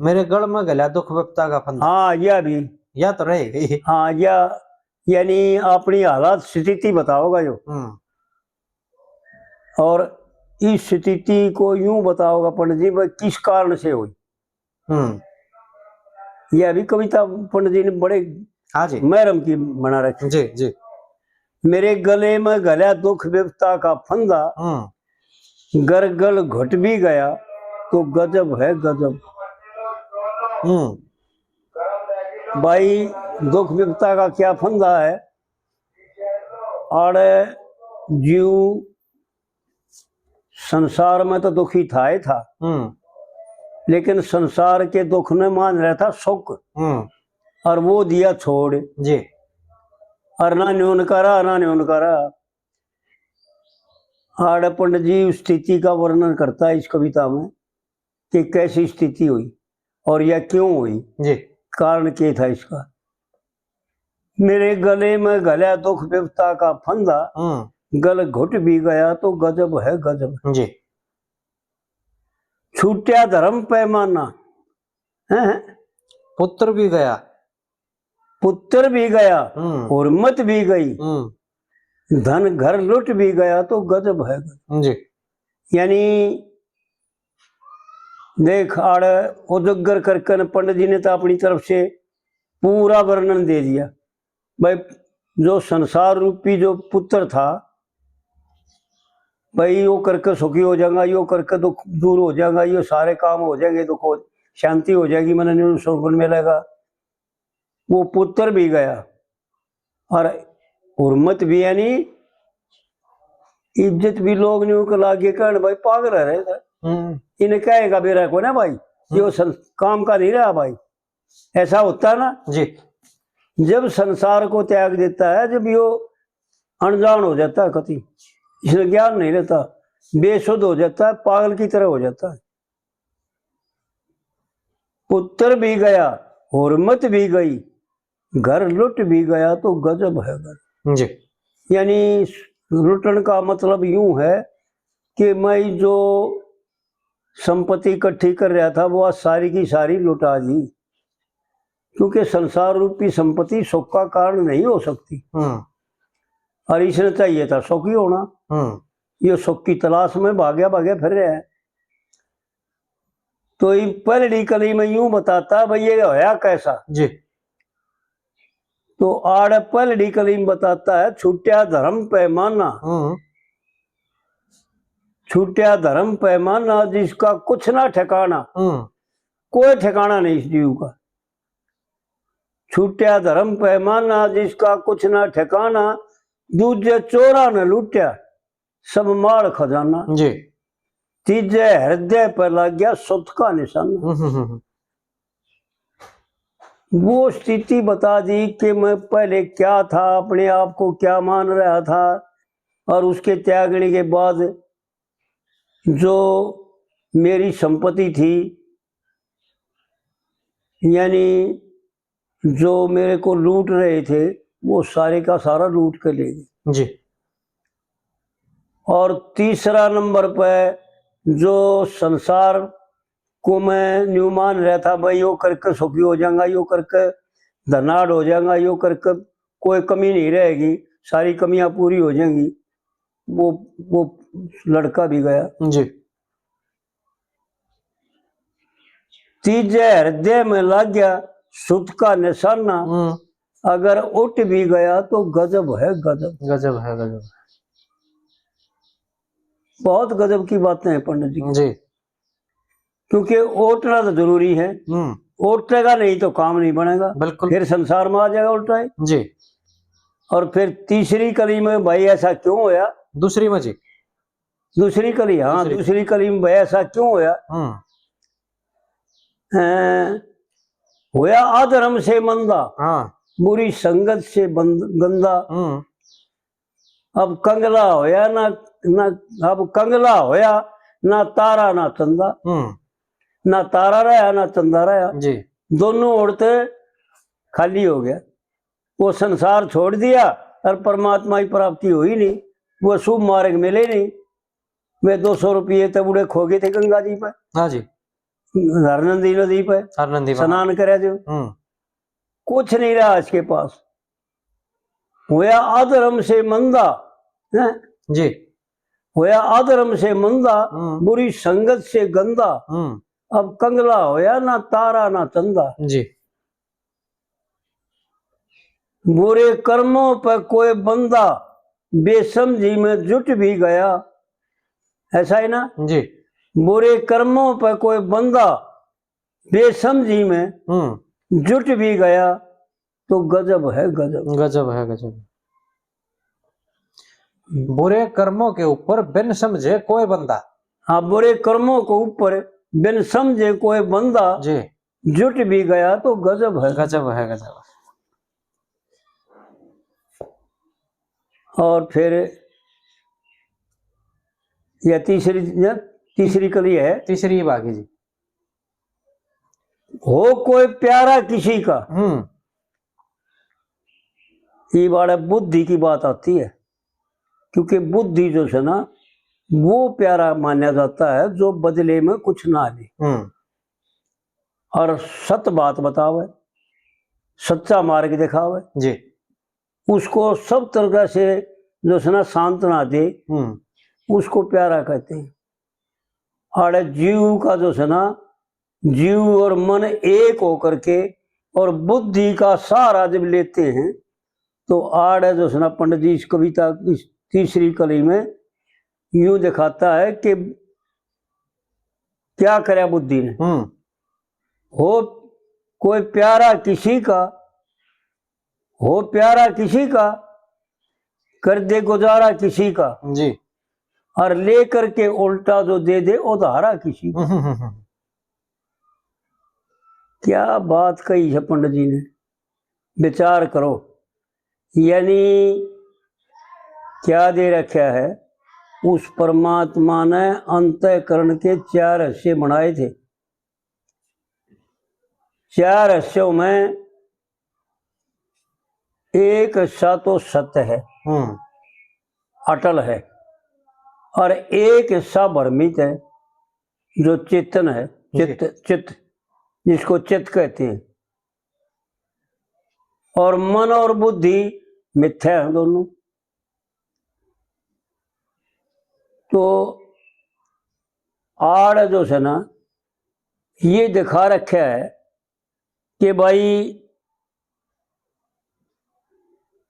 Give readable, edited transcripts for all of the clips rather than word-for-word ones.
मेरे गढ़ में गला दुख विपता का फंदा। हाँ यह भी, या तो रहेगी। हाँ यह यानी अपनी हालात स्थिति बताओगा जो, और इस स्थिति को यूं बताओगा पंडित जी भाई किस कारण से हुई। यह भी कविता पंडित जी ने बड़े हाँ जी महरम की बना रखी। जी जी। मेरे गले में गला दुख विपता का फंदा, गर गल घट भी गया तो गजब है गजब। भाई दुख विपता का क्या फंदा है, और जीव संसार में तो दुखी था ही था, लेकिन संसार के दुख में मान रहा था सुख, और वो दिया छोड़ जी। और ना न्यून करा ना न्यून करा। आड़ पंडित जी उस स्थिति का वर्णन करता है इस कविता में कि कैसी स्थिति हुई और यह क्यों हुई जी, कारण क्या था इसका। मेरे गले में गला दुख विपता का फंदा, गल घुट भी गया तो गजब है गजब जी। छूटिया धर्म पैमाना है, पुत्र भी गया, पुत्र भी गया और मत भी गई, धन घर लुट भी गया तो गजब है जी। यानी देख आड़ उजागर करके पंडित जी ने तो अपनी तरफ से पूरा वर्णन दे दिया। भाई जो संसार रूपी जो पुत्र था, भाई यो करके सुखी हो जाएगा, यो करके दुख दूर हो जाएगा, ये सारे काम हो जाएंगे, दुख हो शांति हो जाएगी, मन सुकून मिलेगा। वो पुत्र भी गया और हुर्मत भी यानी इज्जत भी लोग नहीं को लागे कहने भाई पागल रह रहे थे, इन्हें कहेगा भी रखो ना भाई ये काम का नहीं रहा भाई। ऐसा होता है ना जी। जब संसार को त्याग देता है, जब यो अनजान हो जाता है, कति इसलिए ज्ञान नहीं रहता, बेसुध हो जाता है, पागल की तरह हो जाता है। पुत्र भी गया हुर्मत भी गई, घर लुट भी गया तो गजब है गजब जी। यानी लुटन का मतलब यूं है कि मैं जो संपत्ति इकट्ठी कर रहा था वो आज सारी की सारी लुटा दी, क्योंकि संसार रूपी संपत्ति सुख का कारण नहीं हो सकती, और इसने चाहिए था सुखी होना। ये सुख की तलाश में भाग्या फिर रहे हैं। तो पहली कली में यूं बताता भाई ये होया कैसा जी। तो आड़ पहली कली में बताता है छूटिया धर्म पैमाना, छूटिया धर्म पैमाना जिसका कुछ ना ठिकाना, कोई ठिकाना नहीं इस जीव का। छूटिया धर्म पैमाना जिसका कुछ ना ठिकाना, दूजे चोरा न लूटिया सब माल खजाना जी। तीजे हृदय पर लग गया सुत का निशाना। वो स्थिति बता दी कि मैं पहले क्या था, अपने आप को क्या मान रहा था, और उसके त्यागने के बाद जो मेरी संपत्ति थी, यानी जो मेरे को लूट रहे थे, वो सारे का सारा लूट कर ले गए जी। और तीसरा नंबर पे जो संसार को मैं न्यू मान रहा था, भाई यो करके सुखी हो जाऊंगा, यो करके धनाढ़ हो जाऊंगा, यो करके कोई कमी नहीं रहेगी, सारी कमियां पूरी हो जाएंगी, वो लड़का भी गया जी। तीजे हृदय में लग गया सुत का निशाना, अगर उठ भी गया तो गजब है गजब। गजब है गजब। बहुत गजब की बातें हैं पंडित जी जी। क्योंकि उठना तो जरूरी है, उठेगा नहीं तो काम नहीं बनेगा, बिल्कुल, फिर संसार में आ जाएगा उल्टा है जी। और फिर तीसरी कली में भाई ऐसा क्यों होया, दूसरी में जी, दूसरी कली, हाँ दूसरी कली में भाई ऐसा क्यों होया, होया अधर्म से मंदा, बुरी संगत से गंदा, अब कंगला होया ना अब कंगला होया ना तारा ना चंदा, ना तारा रहा ना चंदा रहा जी। दोनों औरते खाली हो गया, वो संसार छोड़ दिया और परमात्मा की प्राप्ति हुई नहीं, वो शुभ मार्ग मिले नहीं। वे 200 रुपये तब उड़े खो गए थे गंगा जी पर, हाँ जी। हरनंदी नदी पे आनंदी स्नान करे जो हम्म कुछ नहीं रहा इसके पास। होया अधर्म से मंदा है, जी होया अधर्म से मंदा, बुरी संगत से गंदा, अब कंगला होया ना तारा ना चंदा। जी बुरे कर्मों पर कोई बंदा बेसमझी में जुट भी गया, ऐसा है ना। जी बुरे कर्मों पर कोई बंदा बेसमझी में जुट भी गया तो गजब है गजब। गजब है गजब। बुरे कर्मों के ऊपर बिन समझे कोई बंदा, हाँ, बुरे कर्मों को ऊपर बिन समझे कोई बंदा जी जुट भी गया तो गजब है गजब है गजब। और फिर यह तीसरी कली है, तीसरी बागी जी। हो कोई प्यारा किसी का, ये बड़ा बुद्धि की बात आती है, क्योंकि बुद्धि जो है ना वो प्यारा माना जाता है जो बदले में कुछ ना ले और सत्य बात बतावे, सच्चा मार्ग दिखावे जी, उसको सब तरह से जो है ना सांत्वना दे, उसको प्यारा कहते हैं। और जीव का जो है ना, जीव और मन एक होकर के और बुद्धि का सहारा जब लेते हैं तो आड़ जो है ना पंडित जी इस कविता की तीसरी कली में यूं दिखाता है कि क्या करे बुद्धि ने। हो कोई प्यारा किसी का, हो प्यारा किसी का, कर दे गुजारा किसी का जी, और ले करके उल्टा जो दे दे उधारा किसी का। क्या बात कही है पंडित जी ने, विचार करो। यानी क्या दे रखा है, उस परमात्मा ने अंतःकरण के 4 हिस्से बनाए थे। 4 हिस्सों में एक हिस्सा तो सत्य है, अटल है, और एक हिस्सा भ्रमित है जो चेतन है, चित्त जिसको चित्त कहते हैं। और मन और बुद्धि मिथ्या है दोनों। तो आड़ जो है ना ये दिखा रखा है कि भाई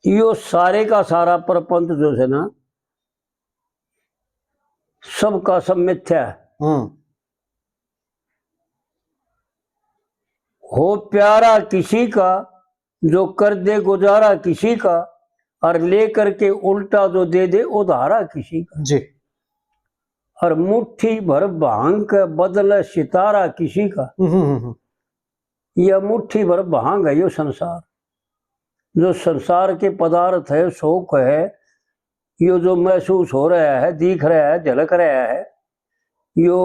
यो सारे का सारा प्रपंच जो है ना सबका सब मिथ्या है। हो प्यारा किसी का, जो कर दे गुजारा किसी का और ले करके उल्टा जो दे दे उधारा किसी का जी। और मुट्ठी भर भांग का बदले सितारा किसी का। यह मुट्ठी भर भांग है यो संसार, जो संसार के पदार्थ है, शोक है, यो जो महसूस हो रहा है, दिख रहा है, झलक रहा है। यो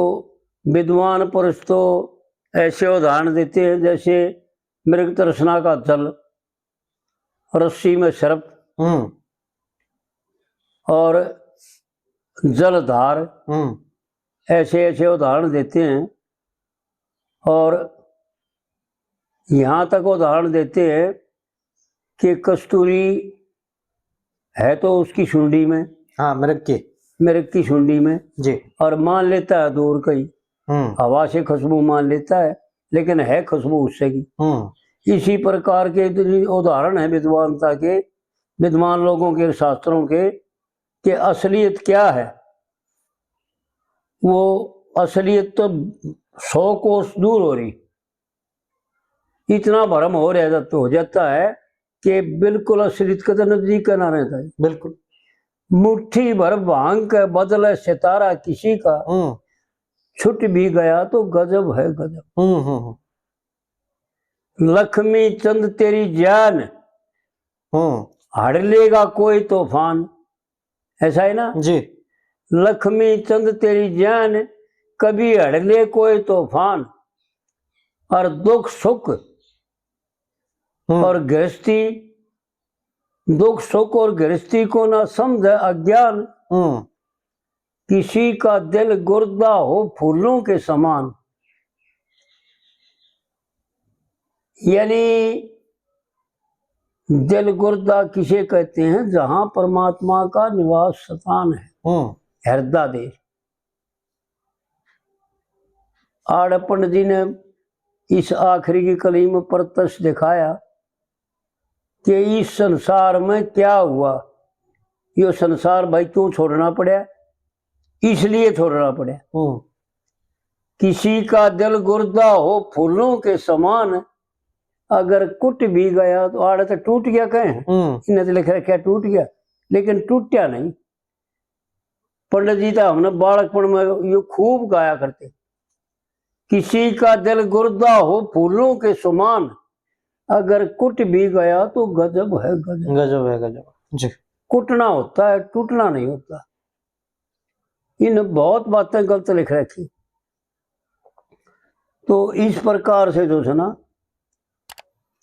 विद्वान पुरुष तो ऐसे उदाहरण देते हैं जैसे मृग तृष्णा का जल, रस्सी में सर्प, और जलधार, ऐसे ऐसे उदाहरण देते हैं। और यहाँ तक उदाहरण देते हैं कि कस्तूरी है तो उसकी सुंडी में, हाँ मृग की सुंडी में जी, और मान लेता है दूर कहीं, हवा से खुशबू मान लेता है लेकिन है खुशबू उससे की। इसी प्रकार के उदाहरण है विद्वानता के, विद्वान लोगों के, शास्त्रों के, कि असलियत क्या है। वो असलियत तो 100 कोस दूर हो रही, इतना भ्रम हो रहा तो हो जाता है कि बिल्कुल असलियत का तो नजदीक करना रहता है। बिल्कुल। मुट्ठी भर भांग के बदले सितारा किसी का, छुट भी गया तो गजब है गजब। लक्ष्मी चंद तेरी जान, हड़ लेगा कोई तूफान, ऐसा है ना जी। लक्ष्मी चंद तेरी जान, कभी हड़ ले कोई तूफान, और दुख सुख और गृहस्थी, दुख सुख और गृहस्थी को ना समझे अज्ञान, किसी का दिल गुर्दा हो फूलों के समान, यानी दिल गुर्दा किसे कहते हैं? जहां परमात्मा का निवास स्थान है, हृदय देश। आड़ पंडित जी ने इस आखिरी की कली में प्रत्यक्ष दिखाया कि इस संसार में क्या हुआ। ये संसार भाई क्यों छोड़ना पड़ा? इसलिए छोड़ना पड़ा। किसी का दिल गुर्दा हो फूलों के समान, अगर कुट भी गया तो आड़ तो टूट गया कहें, इन्हें तो लिख रखा टूट गया, लेकिन टूटा नहीं। पंडित जी तो हमने बालकपन में ये खूब गाया करते, किसी का दिल गुर्दा हो फूलों के समान, अगर कुट भी गया तो गजब है गजब। गजब है गजब जी। कुटना होता है, टूटना नहीं होता। इन बहुत बातें गलत लिख रखी। तो इस प्रकार से जो है ना,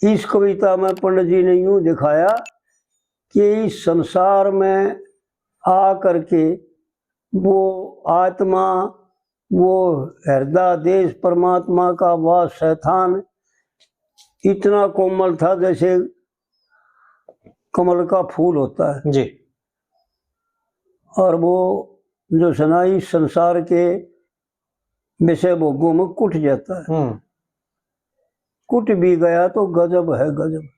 इस कविता में पंडित जी ने यूं दिखाया कि इस संसार में आ करके वो आत्मा, वो हृदय देश परमात्मा का वास स्थान इतना कोमल था जैसे कमल का फूल होता है जी। और वो जो सना इस संसार के विषय भोगों में कुट जाता है। कुट भी गया तो गजब है गजब।